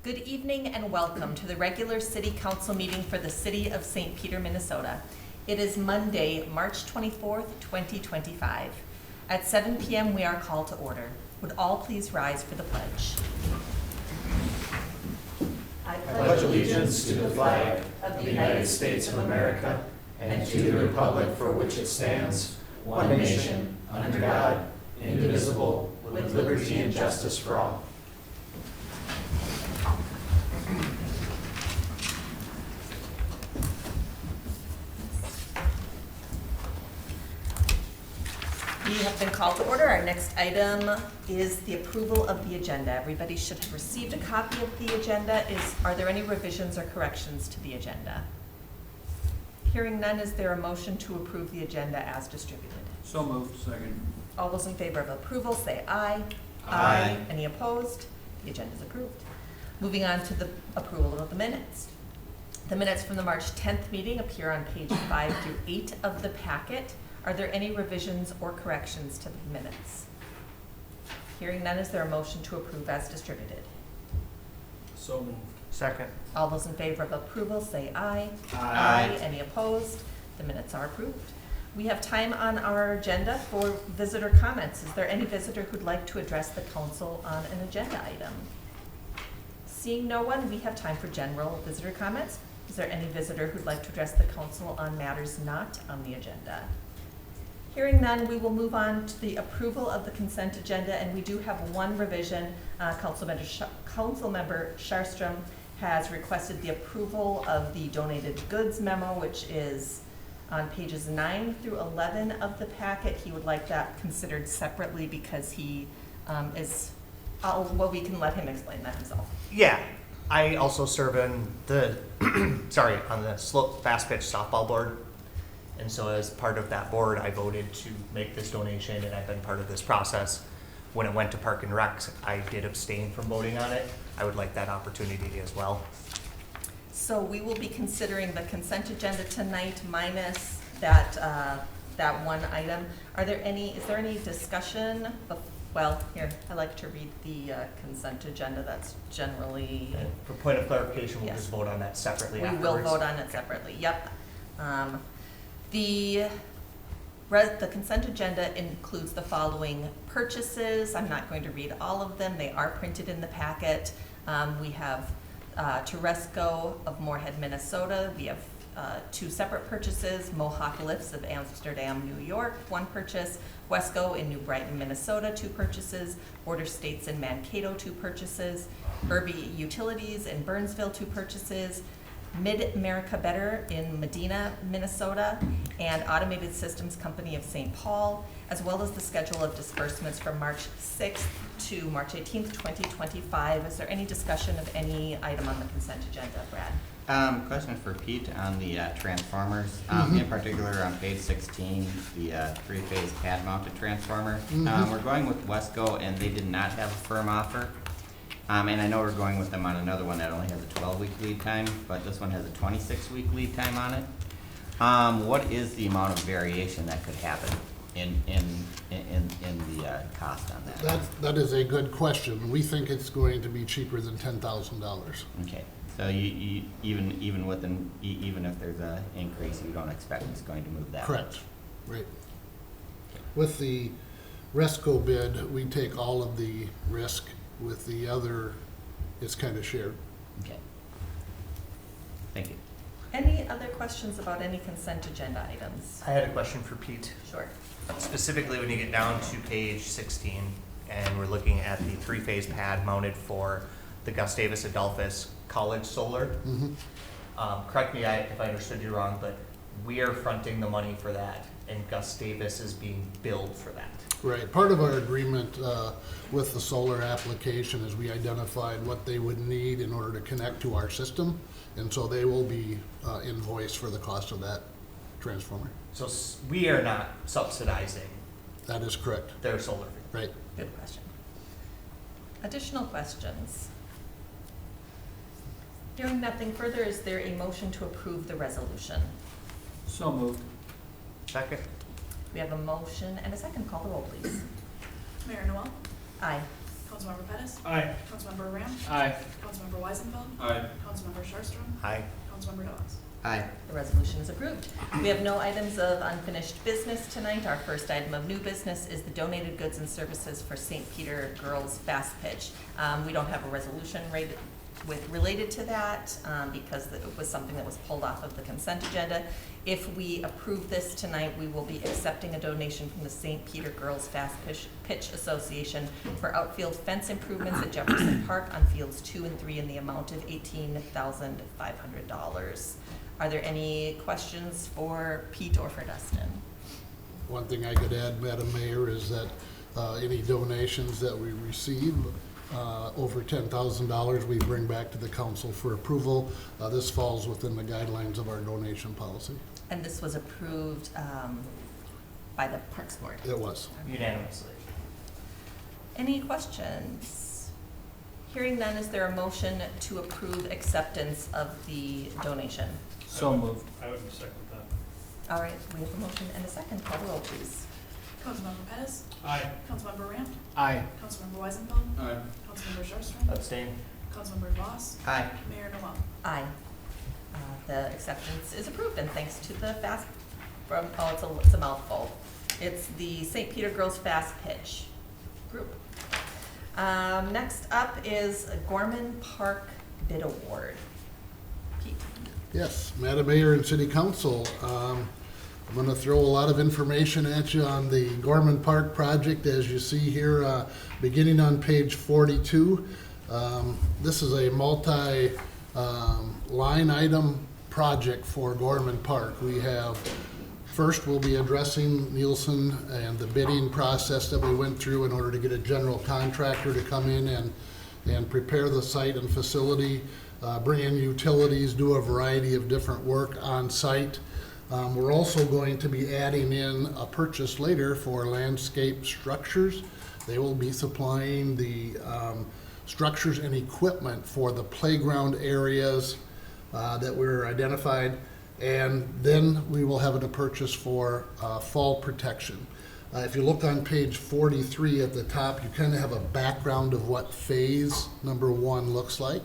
Good evening and welcome to the regular City Council meeting for the City of St. Peter, Minnesota. It is Monday, March 24th, 2025. At 7 p.m. we are called to order. Would all please rise for the pledge? I pledge allegiance to the flag of the United States of America and to the republic for which it stands, one nation, under God, indivisible, with liberty and justice for all. We have been called to order. Our next item is the approval of the agenda. Everybody should have received a copy of the agenda. Are there any revisions or corrections to the agenda? Hearing none, is there a motion to approve the agenda as distributed? So moved. Second. All those in favor of approval say aye. Aye. Any opposed? The agenda is approved. Moving on to the approval of the minutes. The minutes from the March 10th meeting appear on page 5 through 8 of the packet. Are there any revisions or corrections to the minutes? Hearing none, is there a motion to approve as distributed? So moved. Second. All those in favor of approval say aye. Aye. Any opposed? The minutes are approved. We have time on our agenda for visitor comments. Is there any visitor who'd like to address the council on an agenda item? Seeing no one, we have time for general visitor comments. Is there any visitor who'd like to address the council on matters not on the agenda? Hearing none, we will move on to the approval of the consent agenda, and we do have one revision. Councilmember Sharstrom has requested the approval of the donated goods memo, which is on pages 9 through 11 of the packet. He would like that considered separately because he well, we can let him explain that himself. Yeah, I also serve in the, on the slope fast pitch softball board. And so as part of that board, I voted to make this donation, and I've been part of this process. When it went to Park and Recs, I did abstain from voting on it. I would like that opportunity as well. So we will be considering the consent agenda tonight minus that one item. Is there any discussion? Well, here, I like to read the consent agenda. That's generally. And for point of clarification, we'll Yes. just vote on that separately We afterwards. will vote on it separately, yep. The consent agenda includes the following purchases. I'm not going to read all of them. They are printed in the packet. We have Teresco of Moorhead, Minnesota. We have 2 separate purchases. Mohawk Lifts of Amsterdam, New York, 1 purchase. Wesco in New Brighton, Minnesota, 2 purchases. Border States in Mankato, 2 purchases. Irby Utilities in Burnsville, 2 purchases. Mid-America Better in Medina, Minnesota, and Automated Systems Company of St. Paul, as well as the schedule of disbursements from March 6th to March 18th, 2025. Is there any discussion of any item on the consent agenda, Brad? Question for Pete on the transformers, in particular on page 16, the 3-phase pad-mounted transformer. We're going with Wesco, and they did not have a firm offer. And I know we're going with them on another one that only has a 12-week lead time, but this one has a 26-week lead time on it. What is the amount of variation that could happen in the cost on that? That is a good question. We think it's going to be cheaper than $10,000. Okay, so you even if there's an increase, you don't expect it's going to move that Correct. much? Right. With the Resco bid, we take all of the risk. With the other, it's kind of shared. Okay. Thank you. Any other questions about any consent agenda items? I had a question for Pete. Sure. Specifically, when you get down to page 16, and we're looking at the 3-phase pad mounted for the Gustavus Adolphus College Solar. Correct me if I understood you wrong, but we are fronting the money for that, and Gustavus is being billed for that. Right. Part of our agreement with the solar application is we identified what they would need in order to connect to our system, and so they will be invoiced for the cost of that transformer. So we are not subsidizing That is correct. their solar. Right. Good question. Additional questions? Hearing nothing further, is there a motion to approve the resolution? So moved. Second. We have a motion and a second. Call the roll, please. Mayor Noel, Aye. Councilmember Pettis, Aye. Councilmember Ram, Aye. Councilmember Weisenfeld, Aye. Councilmember Sharpstra, Aye. Councilmember Dawes. Aye. The resolution is approved. We have no items of unfinished business tonight. Our first item of new business is the donated goods and services for St. Peter Girls Fast Pitch. We don't have a resolution related to that because it was something that was pulled off of the consent agenda. If we approve this tonight, we will be accepting a donation from the St. Peter Girls Fast Pitch Association for outfield fence improvements at Jefferson Park on fields 2 and 3 in the amount of $18,500. Are there any questions for Pete or for Dustin? One thing I could add, Madam Mayor, is that any donations that we receive over $10,000, we bring back to the council for approval. This falls within the guidelines of our donation policy. And this was approved by the Parks Board. It was. Unanimously. Any questions? Hearing none, is there a motion to approve acceptance of the donation? So moved. I would second that. All right, we have a motion and a second. Call the roll, please. Councilmember Pettis, Aye. Councilmember Ram, Aye. Councilmember Weisenfeld, Aye. Councilmember Sharpstra, Abstain. Councilmember Voss, Aye. Mayor Noel. Aye. The acceptance is approved, and thanks to the it's a mouthful. It's the St. Peter Girls Fast Pitch group. Next up is a Gorman Park Bid Award. Pete. Yes, Madam Mayor and City Council, I'm going to throw a lot of information at you on the Gorman Park project, as you see here, beginning on page 42. This is a multi-line item project for Gorman Park. We have, first we'll be addressing Nielsen and the bidding process that we went through in order to get a general contractor to come in and prepare the site and facility, bring in utilities, do a variety of different work on site. We're also going to be adding in a purchase later for landscape structures. They will be supplying the structures and equipment for the playground areas that were identified. And then we will have a purchase for fall protection. If you look on page 43 at the top, you kind of have a background of what phase number 1 looks like.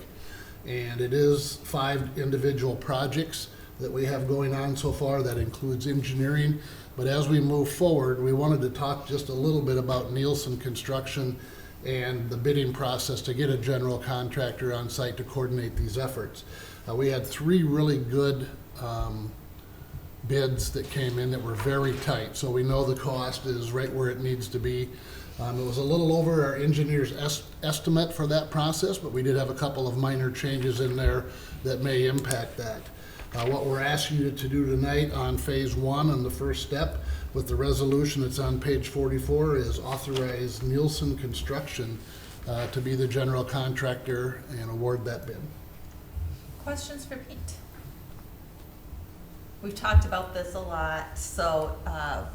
And it is 5 individual projects that we have going on so far. That includes engineering. But as we move forward, we wanted to talk just a little bit about Nielsen Construction and the bidding process to get a general contractor on site to coordinate these efforts. We had 3 really good bids that came in that were very tight, so we know the cost is right where it needs to be. It was a little over our engineer's estimate for that process, but we did have a couple of minor changes in there that may impact that. What we're asking you to do tonight on phase 1 and the first step with the resolution that's on page 44 is authorize Nielsen Construction to be the general contractor and award that bid. Questions for Pete? We've talked about this a lot, so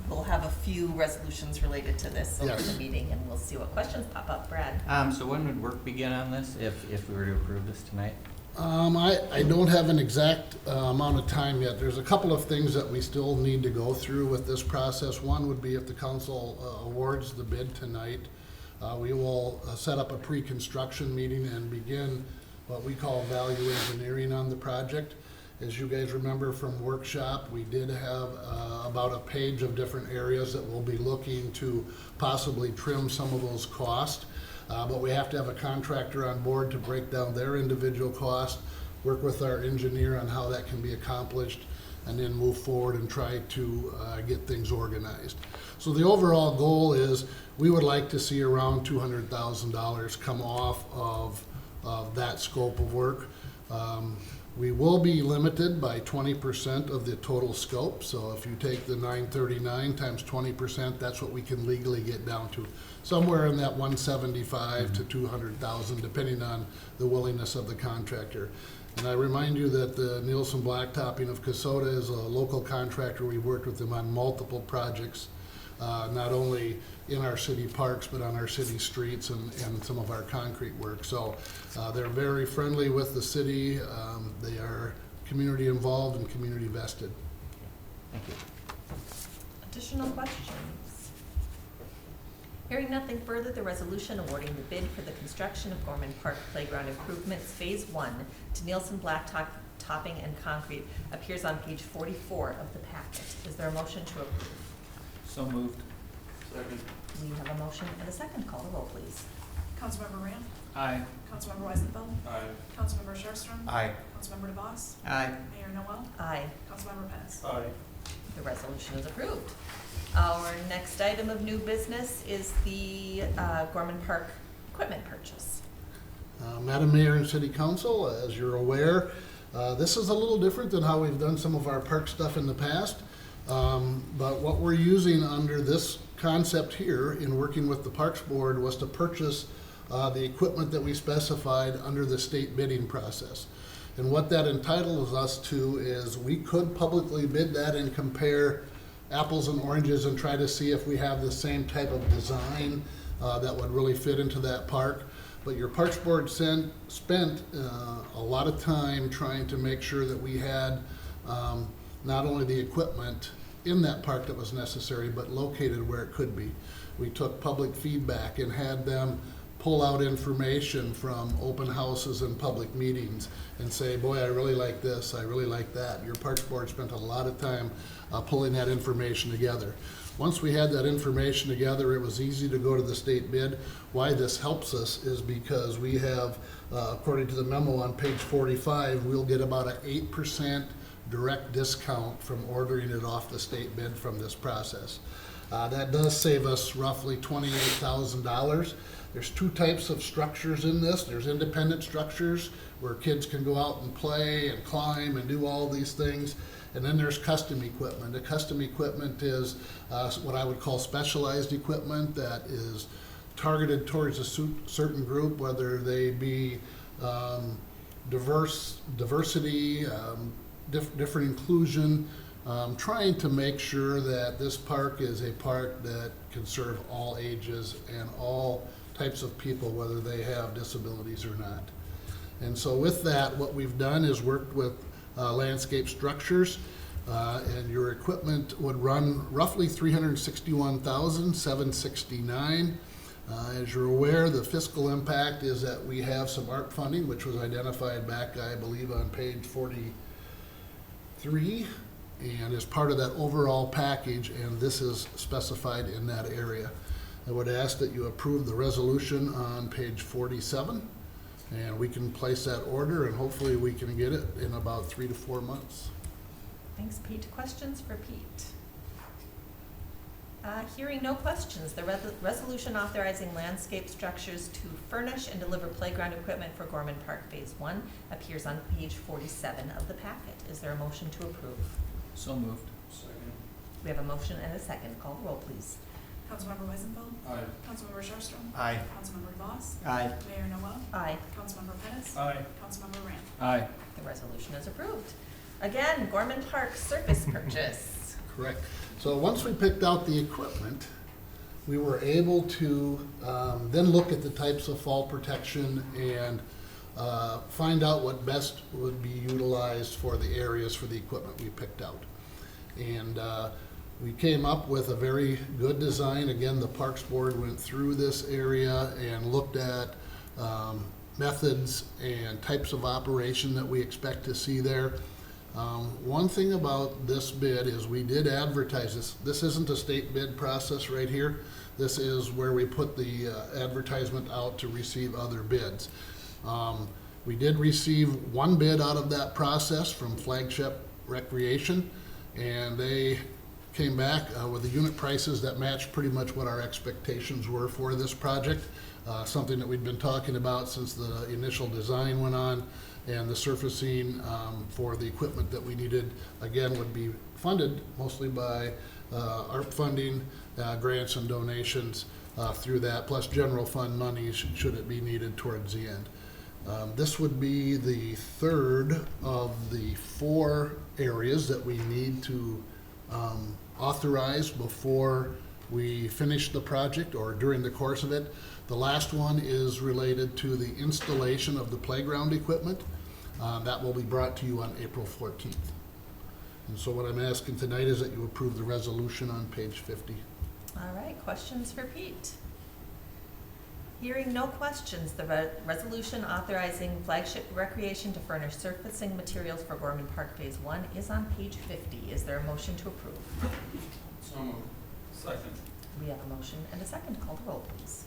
we'll have a few resolutions related to this over Yes. the meeting, and we'll see what questions pop up. Brad? So when would work begin on this if we were to approve this tonight? I don't have an exact amount of time yet. There's a couple of things that we still need to go through with this process. One would be if the council awards the bid tonight, we will set up a pre-construction meeting and begin what we call value engineering on the project. As you guys remember from workshop, we did have about a page of different areas that we'll be looking to possibly trim some of those costs. But we have to have a contractor on board to break down their individual costs, work with our engineer on how that can be accomplished, and then move forward and try to get things organized. So the overall goal is we would like to see around $200,000 come off of that scope of work. We will be limited by 20% of the total scope. So if you take the 939 times 20%, that's what we can legally get down to. Somewhere in that 175 to 200,000, depending on the willingness of the contractor. And I remind you that the Nielsen Blacktopping of Kasota is a local contractor. We've worked with them on multiple projects, not only in our city parks, but on our city streets and some of our concrete work. So they're very friendly with the city. They are community involved and community vested. Thank you. Additional questions? Hearing nothing further, the resolution awarding the bid for the construction of Gorman Park Playground Improvements Phase 1 to Nielsen Blacktop Topping and Concrete appears on page 44 of the packet. Is there a motion to approve? So moved. Second. We have a motion and a second. Call the roll, please. Councilmember Ram? Aye. Councilmember Weisenfeld? Aye. Councilmember Sharpstrom? Aye. Councilmember DeVos? Aye. Mayor Noel? Aye. Councilmember Pettis? Aye. The resolution is approved. Our next item of new business is the Gorman Park equipment purchase. Madam Mayor and City Council, as you're aware, this is a little different than how we've done some of our park stuff in the past. But what we're using under this concept here in working with the Parks Board was to purchase the equipment that we specified under the state bidding process. And what that entitles us to is we could publicly bid that and compare apples and oranges and try to see if we have the same type of design that would really fit into that park. But your Parks Board spent a lot of time trying to make sure that we had not only the equipment in that park that was necessary, but located where it could be. We took public feedback and had them pull out information from open houses and public meetings and say, boy, I really like this, I really like that. Your Parks Board spent a lot of time pulling that information together. Once we had that information together, it was easy to go to the state bid. Why this helps us is because we have, according to the memo on page 45, we'll get about an 8% direct discount from ordering it off the state bid from this process. That does save us roughly $28,000. There's two types of structures in this. There's independent structures where kids can go out and play and climb and do all these things. And then there's custom equipment. The custom equipment is what I would call specialized equipment that is targeted towards a certain group, whether they be diversity, different inclusion, trying to make sure that this park is a park that can serve all ages and all types of people, whether they have disabilities or not. And so with that, what we've done is worked with landscape structures, and your equipment would run roughly $361,769. As you're aware, the fiscal impact is that we have some ARP funding, which was identified back, I believe, on page 43, and is part of that overall package, and this is specified in that area. I would ask that you approve the resolution on page 47, and we can place that order, and hopefully we can get it in about 3 to 4 months. Thanks, Pete. Questions for Pete? Hearing no questions, the resolution authorizing landscape structures to furnish and deliver playground equipment for Gorman Park Phase 1 appears on page 47 of the packet. Is there a motion to approve? So moved. Second. We have a motion and a second. Call the roll, please. Councilmember Weisenfeld? Aye. Councilmember Sharpstrom? Aye. Councilmember DeVos? Aye. Mayor Noel? Aye. Councilmember Pettis? Aye. Councilmember Ram? Aye. The resolution is approved. Again, Gorman Park surface purchase. Correct. So once we picked out the equipment, we were able to then look at the types of fall protection and find out what best would be utilized for the areas for the equipment we picked out. And we came up with a very good design. Again, the Parks Board went through this area and looked at methods and types of operation that we expect to see there. One thing about this bid is we did advertise this. This isn't a state bid process right here. This is where we put the advertisement out to receive other bids. We did receive one bid out of that process from Flagship Recreation, and they came back with the unit prices that matched pretty much what our expectations were for this project. Something that we'd been talking about since the initial design went on, and the surfacing for the equipment that we needed, again, would be funded mostly by ARP funding, grants and donations through that, plus general fund money should it be needed towards the end. This would be the third of the 4 areas that we need to authorize before we finish the project or during the course of it. The last one is related to the installation of the playground equipment. That will be brought to you on April 14th. And so what I'm asking tonight is that you approve the resolution on page 50. All right, questions for Pete? Hearing no questions, the resolution authorizing Flagship Recreation to furnish surfacing materials for Gorman Park Phase 1 is on page 50. Is there a motion to approve? So moved. Second. We have a motion and a second. Call the roll, please.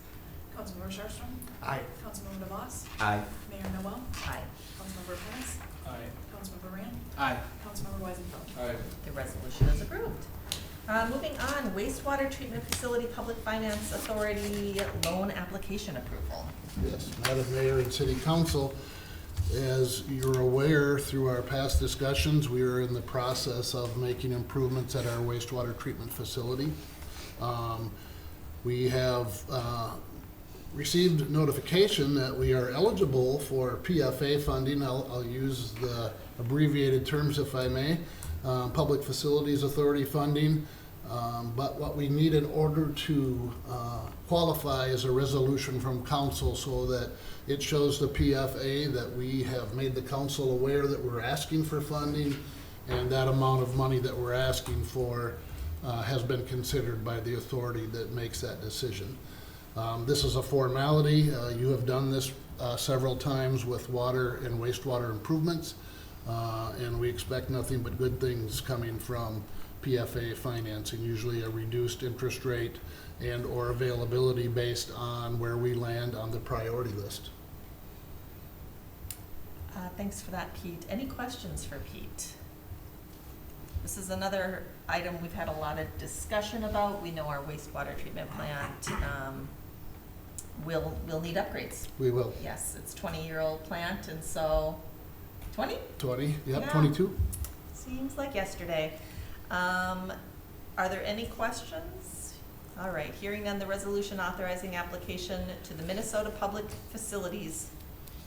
Councilmember Sharpstrom. Aye. Councilmember DeVos. Aye. Mayor Noel. Aye. Councilmember Pettis. Aye. Councilmember Rand. Aye. Councilmember Weisenfeld. Aye. The resolution is approved. Moving on, wastewater treatment facility Public Finance Authority loan application approval. Yes, Madam Mayor and City Council, as you're aware, through our past discussions, we are in the process of making improvements at our wastewater treatment facility. We have received notification that we are eligible for PFA funding. I'll use the abbreviated terms if I may. Public Facilities Authority funding. But what we need in order to qualify is a resolution from council so that it shows the PFA that we have made the council aware that we're asking for funding, and that amount of money that we're asking for has been considered by the authority that makes that decision. This is a formality. You have done this several times with water and wastewater improvements, and we expect nothing but good things coming from PFA financing, usually a reduced interest rate and or availability based on where we land on the priority list. Thanks for that, Pete. Any questions for Pete? This is another item we've had a lot of discussion about. We know our wastewater treatment plant will need upgrades. We will. Yes, it's a 20-year-old plant, and so 20? 20, yep, Yeah. 22. Seems like yesterday. Are there any questions? All right, hearing none, the resolution authorizing application to the Minnesota Public Facilities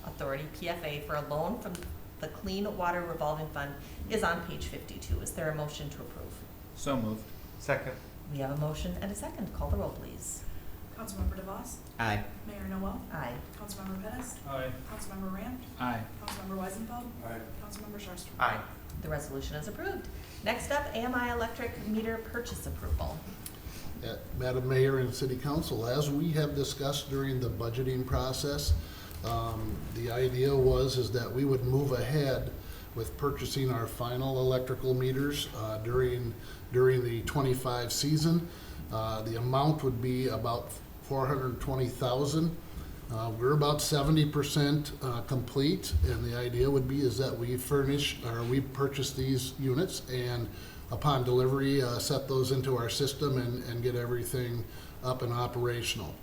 Authority, PFA, for a loan from the Clean Water Revolving Fund is on page 52. Is there a motion to approve? So moved. Second. We have a motion and a second. Call the roll, please. Councilmember DeVos. Aye. Mayor Noel. Aye. Councilmember Pettis. Aye. Councilmember Rand. Aye. Councilmember Weisenfeld. Aye. Councilmember Sharpstrom. Aye. The resolution is approved. Next up, AMI electric meter purchase approval. Madam Mayor and City Council, as we have discussed during the budgeting process, the idea is that we would move ahead with purchasing our final electrical meters during the 25 season. The amount would be about $420,000. We're about 70% complete, and the idea would be is that we purchase these units, and upon delivery, set those into our system and get everything up and operational.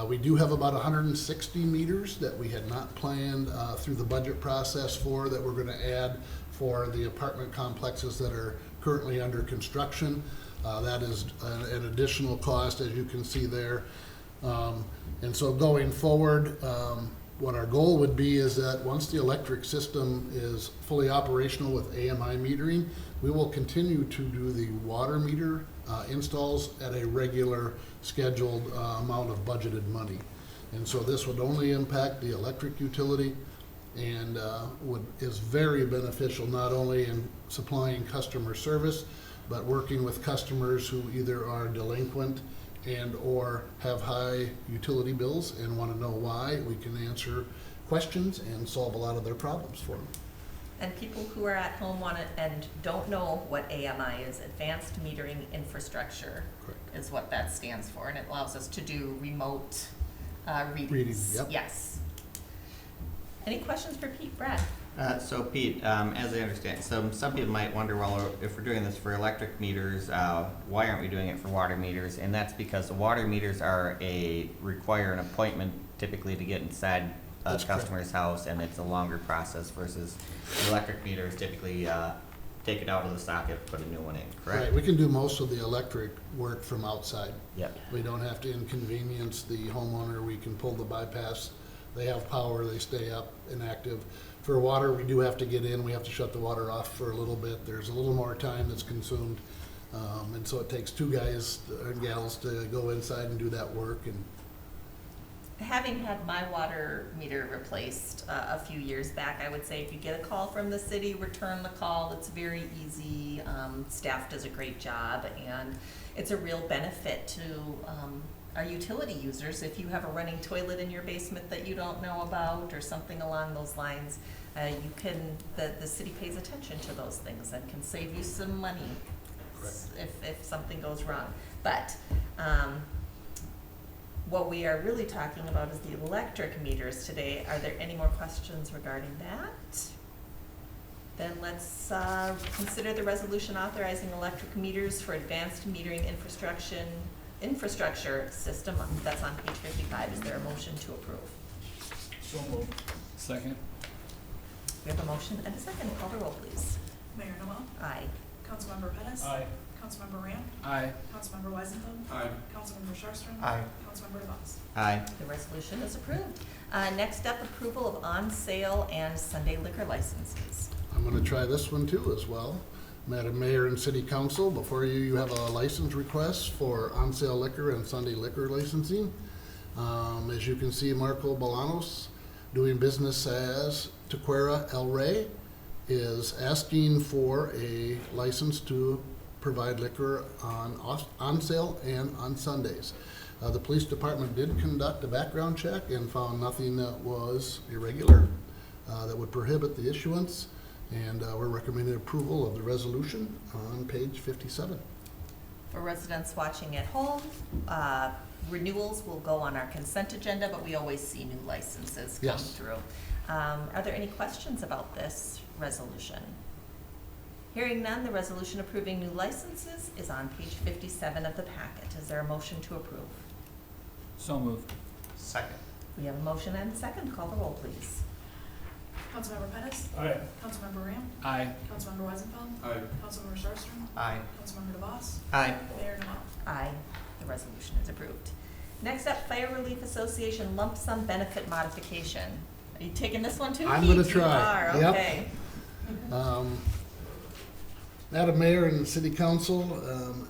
We do have about 160 meters that we had not planned through the budget process that we're going to add for the apartment complexes that are currently under construction. That is an additional cost, as you can see there. And so going forward, what our goal would be is that once the electric system is fully operational with AMI metering, we will continue to do the water meter installs at a regular scheduled amount of budgeted money. And so this would only impact the electric utility and is very beneficial not only in supplying customer service, but working with customers who either are delinquent and or have high utility bills and want to know why. We can answer questions and solve a lot of their problems for them. And people who are at home and don't know what AMI is, Advanced Metering Infrastructure, Correct. is what that stands for, and it allows us to do remote readings. Readings, yep. Yes. Any questions for Pete? Brad? So Pete, as I understand, some people might wonder, well, if we're doing this for electric meters, why aren't we doing it for water meters? And that's because the water meters require an appointment typically to get inside a That's correct. customer's house, and it's a longer process versus the electric meters typically take it out of the socket, put a new one in, correct? Right, we can do most of the electric work from outside. Yep. We don't have to inconvenience the homeowner. We can pull the bypass. They have power, they stay up and active. For water, we do have to get in. We have to shut the water off for a little bit. There's a little more time that's consumed. And so it takes two guys and gals to go inside and do that work. And Having had my water meter replaced a few years back, I would say if you get a call from the city, return the call. It's very easy. Staff does a great job, and it's a real benefit to our utility users, if you have a running toilet in your basement that you don't know about or something along those lines, you can, the city pays attention to those things and can save you some money if something goes wrong. But what we are really talking about is the electric meters today. Are there any more questions regarding that? Then let's consider the resolution authorizing electric meters for advanced metering infrastructure system. That's on page 55. Is there a motion to approve? So moved. Second. We have a motion and a second. Call the roll, please. Mayor Noel, Aye. Councilmember Pettis, Aye. Councilmember Ramp, Aye. Councilmember Weisenfeld, Aye. Councilmember Sharpston, Aye. Councilmember DeVos. Aye. The resolution is approved. Next up, approval of on-sale and Sunday liquor licenses. I'm gonna try this one too as well. Madam Mayor and City Council, before you, you have a license request for on-sale liquor and Sunday liquor licensing. As you can see, Marco Bolanos, doing business as Tequera El Rey, is asking for a license to provide liquor on sale and on Sundays. The police department did conduct a background check and found nothing that was irregular that would prohibit the issuance, and we're recommending approval of the resolution on page 57. For residents watching at home, renewals will go on our consent agenda, but we always see new licenses come Yes. through. Are there any questions about this resolution? Hearing none, the resolution approving new licenses is on page 57 of the packet. Is there a motion to approve? So moved. Second. We have a motion and a second. Call the roll, please. Councilmember Pettis, Aye. Councilmember Ramp, Aye. Councilmember Weisenfeld, Aye. Councilmember Sharpston, Aye. Councilmember DeVos, Aye. Mayor Noel. Aye. The resolution is approved. Next up, Fire Relief Association lump sum benefit modification. Are you taking this one too, I'm Pete? gonna try. You are, Yep. okay. Madam Mayor and City Council,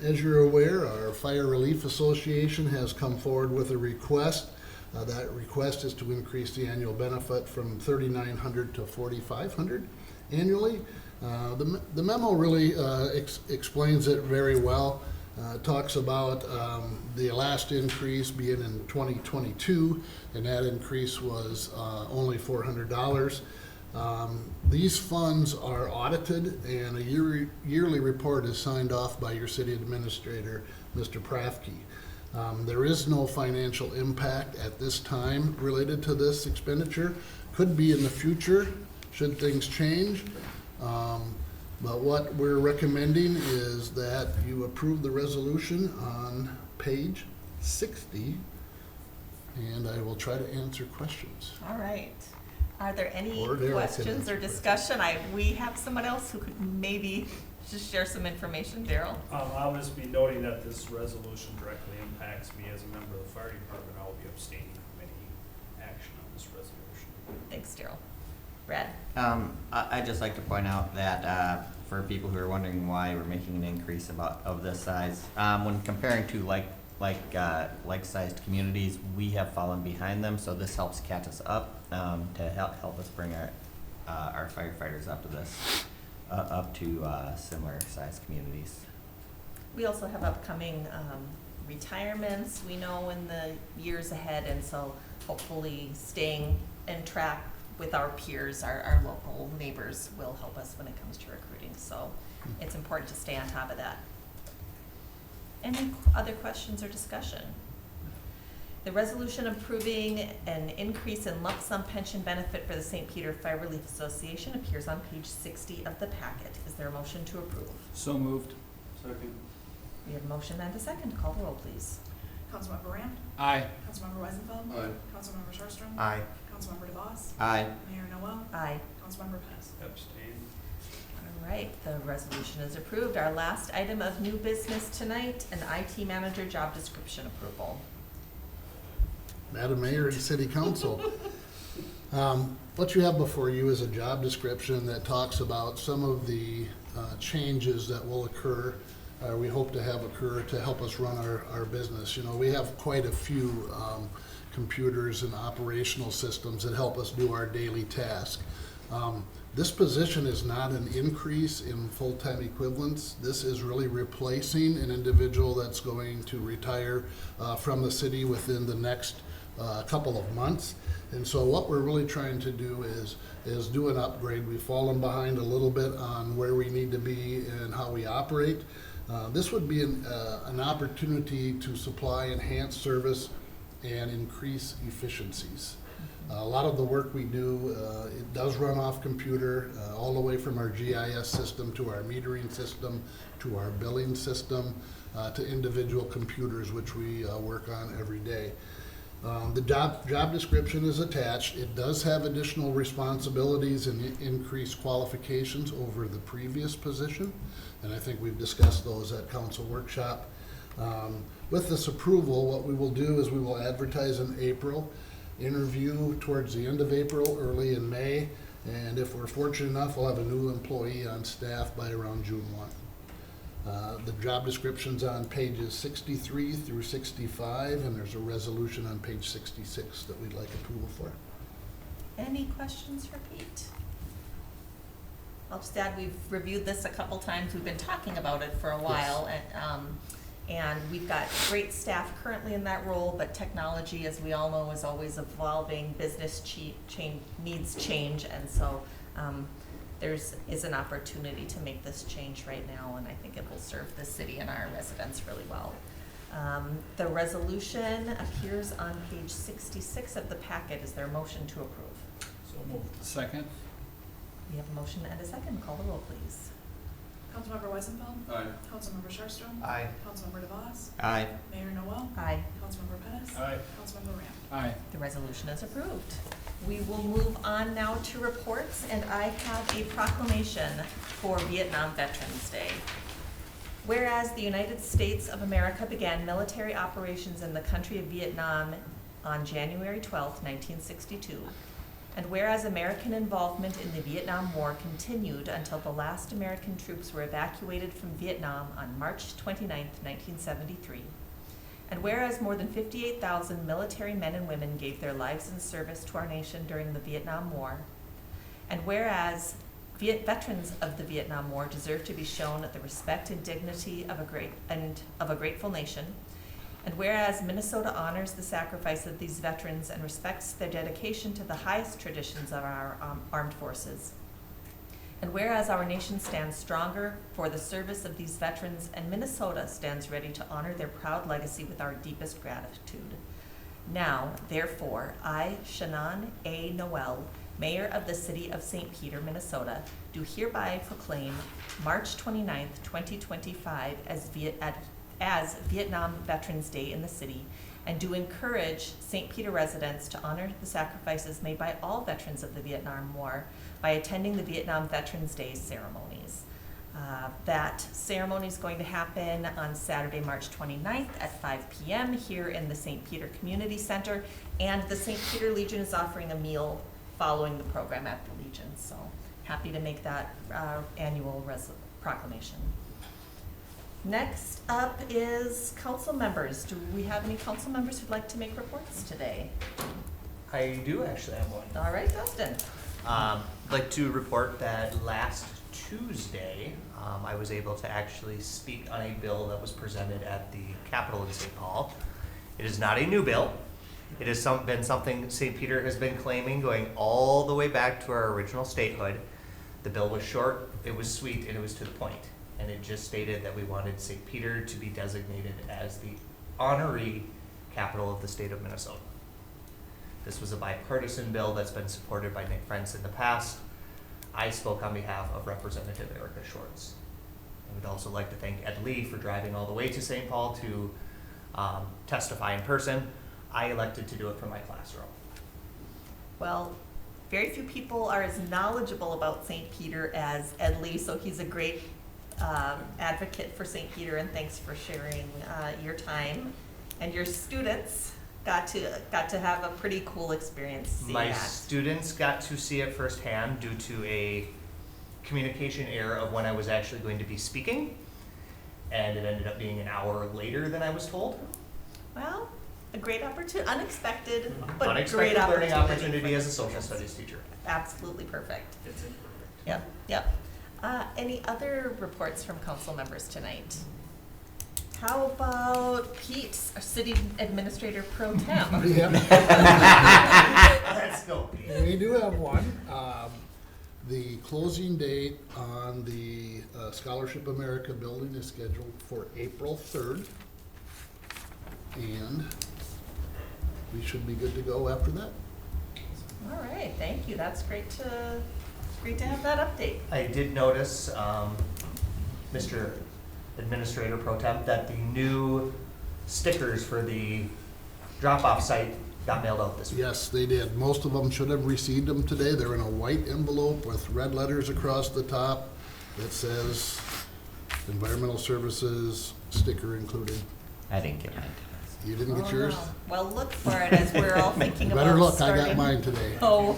as you're aware, our Fire Relief Association has come forward with a request. That request is to increase the annual benefit from $3,900 to $4,500 annually. The memo really explains it very well. It talks about the last increase being in 2022, and that increase was only $400. These funds are audited, and a yearly report is signed off by your city administrator, Mr. Prafke. There is no financial impact at this time related to this expenditure. Could be in the future, should things change. But what we're recommending is that you approve the resolution on page 60, and I will try to answer questions. All right. Are there any Or Daryl can questions or answer discussion? We have someone else who could maybe just share some information. Daryl? I'll just be noting that this resolution directly impacts me as a member of the fire department. I will be abstaining from any action on this resolution. Thanks, Daryl. Brad? I'd just like to point out that for people who are wondering why we're making an increase of this size, when comparing to like-sized communities, we have fallen behind them, so this helps catch us up to help us bring our firefighters up to similar sized communities. We also have upcoming retirements, we know, in the years ahead, and so hopefully staying in track with our peers, our local neighbors, will help us when it comes to recruiting. So it's important to stay on top of that. Any other questions or discussion? The resolution approving an increase in lump sum pension benefit for the St. Peter Fire Relief Association appears on page 60 of the packet. Is there a motion to approve? So moved. Second. We have a motion and a second. Call the roll, please. Councilmember Ramp, Aye. Councilmember Weisenfeld, Aye. Councilmember Sharpston, Aye. Councilmember DeVos, Aye. Mayor Noel, Aye. Councilmember Pettis. Abstain. All right, the resolution is approved. Our last item of new business tonight, an IT manager job description approval. Madam Mayor and City Council, what you have before you is a job description that talks about some of the changes that will occur, we hope to have occur to help us run our business. You know, we have quite a few computers and operational systems that help us do our daily task. This position is not an increase in full-time equivalents. This is really replacing an individual that's going to retire from the city within the next couple of months. And so what we're really trying to do is do an upgrade. We've fallen behind a little bit on where we need to be and how we operate. This would be an opportunity to supply enhanced service and increase efficiencies. A lot of the work we do, it does run off computer, all the way from our GIS system to our metering system to our billing system to individual computers, which we work on every day. The job description is attached. It does have additional responsibilities and increased qualifications over the previous position, and I think we've discussed those at council workshop. With this approval, what we will do is we will advertise in April, interview towards the end of April, early in May, and if we're fortunate enough, we'll have a new employee on staff by around June 1. The job description's on pages 63 through 65, and there's a resolution on page 66 that we'd like approval for. Any questions for Pete? I'll just add, we've reviewed this a couple times. We've been talking about it for a while, and we've got great staff currently in that role, but technology, as we all know, is always evolving. Business needs change, and so is an opportunity to make this change right now, and I think it will serve the city and our residents really well. The resolution appears on page 66 of the packet. Is there a motion to approve? So moved. Second. We have a motion and a second. Call the roll, please. Councilmember Weisenfeld. Aye. Councilmember Sharpstra. Aye. Councilmember DeVos. Aye. Mayor Noel. Aye. Councilmember Pettis. Aye. Councilmember Ram. Aye. The resolution is approved. We will move on now to reports, and I have a proclamation for Vietnam Veterans Day. Whereas the United States of America began military operations in the country of Vietnam on January 12, 1962, and whereas American involvement in the Vietnam War continued until the last American troops were evacuated from Vietnam on March 29, 1973, and whereas more than 58,000 military men and women gave their lives in service to our nation during the Vietnam War, and whereas veterans of the Vietnam War deserve to be shown the respect and dignity of a grateful nation, and whereas Minnesota honors the sacrifice of these veterans and respects their dedication to the highest traditions of our armed forces, and whereas our nation stands stronger for the service of these veterans, and Minnesota stands ready to honor their proud legacy with our deepest gratitude. Now, therefore, I, Shannon A. Noel, Mayor of the City of St. Peter, Minnesota, do hereby proclaim March 29th, 2025 as Vietnam Veterans Day in the city, and do encourage St. Peter residents to honor the sacrifices made by all veterans of the Vietnam War by attending the Vietnam Veterans Day ceremonies. That ceremony is going to happen on Saturday, March 29th at 5 p.m. here in the St. Peter Community Center, and the St. Peter Legion is offering a meal following the program at the Legion, so happy to make that annual proclamation. Next up is council members. Do we have any council members who'd like to make reports today? I do actually have one. All right, Dustin. I'd like to report that last Tuesday, I was able to actually speak on a bill that was presented at the Capitol in St. Paul. It is not a new bill. It has been something St. Peter has been claiming going all the way back to our original statehood. The bill was short, it was sweet, and it was to the point. And it just stated that we wanted St. Peter to be designated as the honorary capital of the state of Minnesota. This was a bipartisan bill that's been supported by Nick Frentz in the past. I spoke on behalf of Representative Erica Schwartz. I would also like to thank Ed Lee for driving all the way to St. Paul to testify in person. I elected to do it from my classroom. Well, very few people are as knowledgeable about St. Peter as Ed Lee, so he's a great advocate for St. Peter, and thanks for sharing your time. And your students got to have a pretty cool experience seeing My that. students got to see it firsthand due to a communication error of when I was actually going to be speaking, and it ended up being an hour later than I was told. Well, a great opportunity, unexpected, but Unexpected great learning opportunity for as a social students. studies teacher. Absolutely perfect. Yep. Any other reports from council members tonight? How about Pete, our city administrator pro tem? Yeah, Let's go. we do have one. The closing date on the Scholarship America building is scheduled for April 3rd. And we should be good to go after that. All right, thank you. That's great to have that update. I did notice, Mr. Administrator Pro Tem, that the new stickers for the drop-off site got mailed out this week. Yes, they did. Most of them should have received them today. They're in a white envelope with red letters across the top that says Environmental Services sticker included. I didn't get mine You didn't get Oh, yours? no. Well, look for it as we're all thinking about Better look, I starting. got mine today. Oh,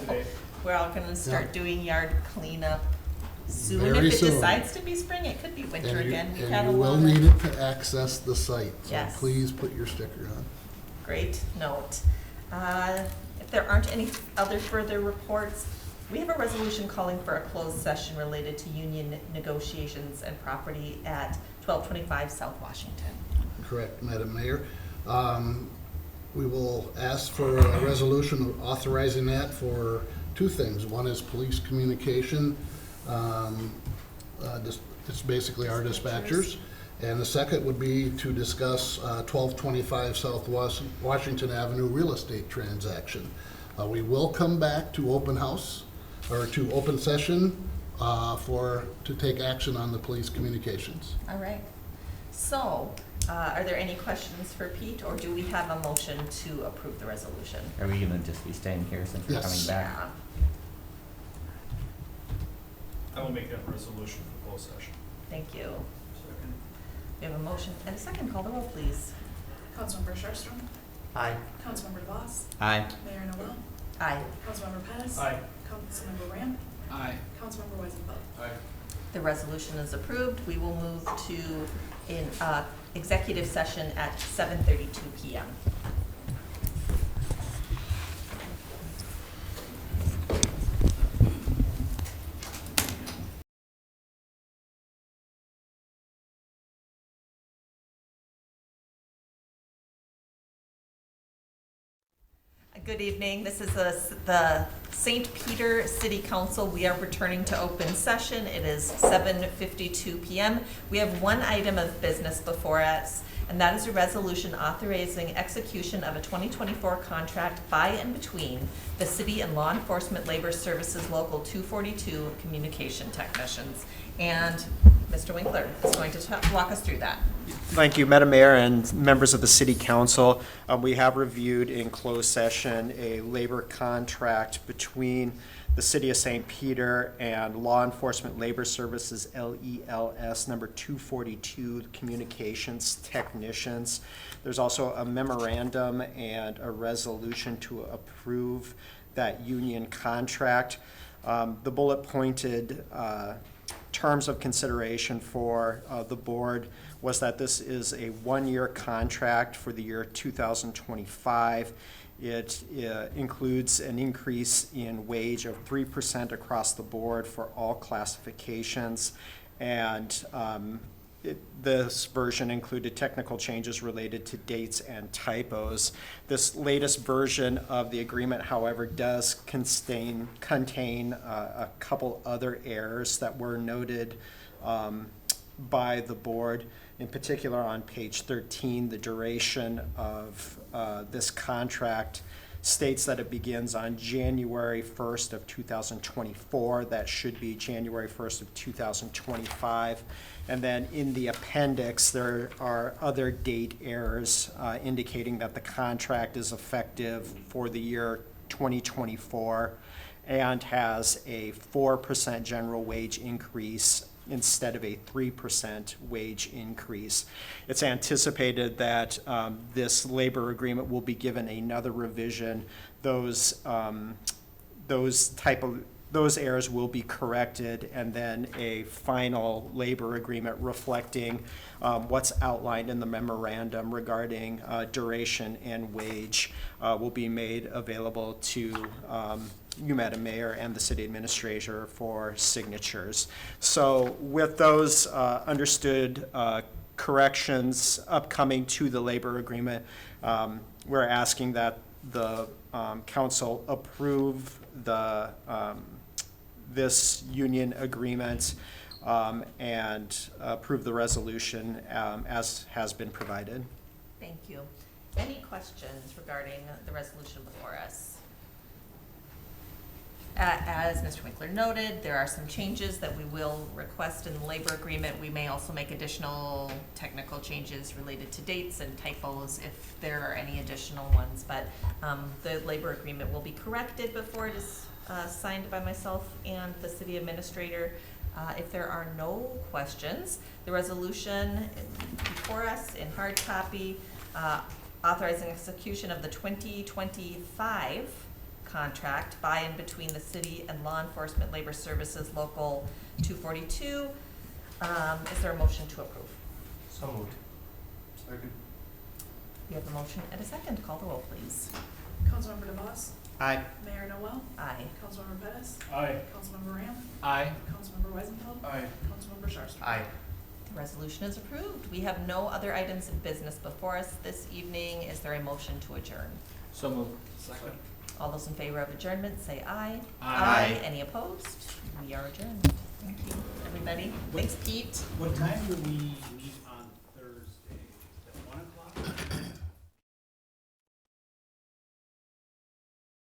we're all gonna start Yeah. doing yard cleanup soon. Very If it soon. decides to be spring, it could be winter again. We've had a And you will lot need of, it to access the site. Yes. So please put your sticker on. great note. If there aren't any other further reports, we have a resolution calling for a closed session related to union negotiations and property at 1225 South Washington. Correct, Madam Mayor. We will ask for a resolution authorizing that for two things. One is police communication. It's basically our dispatchers. And the second would be to discuss 1225 South Washington Avenue real estate transaction. We will come back to open house, or to open session to take action on the police communications. All right. So, are there any questions for Pete, or do we have a motion to approve the resolution? Are we gonna just be staying here since we're Yes. coming back? Yeah. I will make that resolution for closed session. Thank you. We have a motion and a second. Call the roll, please. Councilmember Sharpstra. Aye. Councilmember DeVos. Aye. Mayor Noel. Aye. Councilmember Pettis. Aye. Councilmember Ramp. Aye. Councilmember Weisenfeld. The resolution is approved. We will move to an executive session at 7:32 PM. Good evening. This is the St. Peter City Council. We are returning to open session. It is 7:52 PM. We have one item of business before us, and that is a resolution authorizing execution of a 2024 contract by and between the city and Law Enforcement Labor Services Local 242 communication technicians. And Mr. Winkler is going to walk us through that. Thank you, Madam Mayor and members of the City Council. We have reviewed in closed session a labor contract between the City of St. Peter and Law Enforcement Labor Services, LELS, number 242 communications technicians. There's also a memorandum and a resolution to approve that union contract. The bullet pointed terms of consideration for the board was that this is a one-year contract for the year 2025. It includes an increase in wage of 3% across the board for all classifications, and this version included technical changes related to dates and typos. This latest version of the agreement, however, does contain a couple other errors that were noted by the board. In particular, on page 13, the duration of this contract states that it begins on January 1st of 2024. That should be January 1st of 2025. And then in the appendix, there are other date errors indicating that the contract is effective for the year 2024 and has a 4% general wage increase instead of a 3% wage increase. It's anticipated that this labor agreement will be given another revision. Those type of those errors will be corrected, and then a final labor agreement reflecting what's outlined in the memorandum regarding duration and wage will be made available to you, Madam Mayor, and the city administrator for signatures. So with those understood corrections upcoming to the labor agreement, we're asking that the council approve the this union agreement and approve the resolution as has been provided. Thank you. Any questions regarding the resolution before us? As Mr. Winkler noted, there are some changes that we will request in the labor agreement. We may also make additional technical changes related to dates and typos if there are any additional ones. But the labor agreement will be corrected before it is signed by myself and the city administrator. If there are no questions, the resolution before us in hard copy authorizing execution of the 2025 contract by and between the city and Law Enforcement Labor Services Local 242. Is there a motion to approve? So moved. Second. We have a motion and a second. Call the roll, please. Councilmember DeVos, Aye. Mayor Noel, Aye. Councilmember Pettis, Aye. Councilmember Ram, Aye. Councilmember Weisenfeld, Aye. Councilmember Sharpsburg. Aye. The resolution is approved. We have no other items of business before us this evening. Is there a motion to adjourn? So moved. Second. All those in favor of adjournment, say aye. Aye. Any opposed? We are adjourned. Thank you, everybody. Thanks, Pete. What time do we need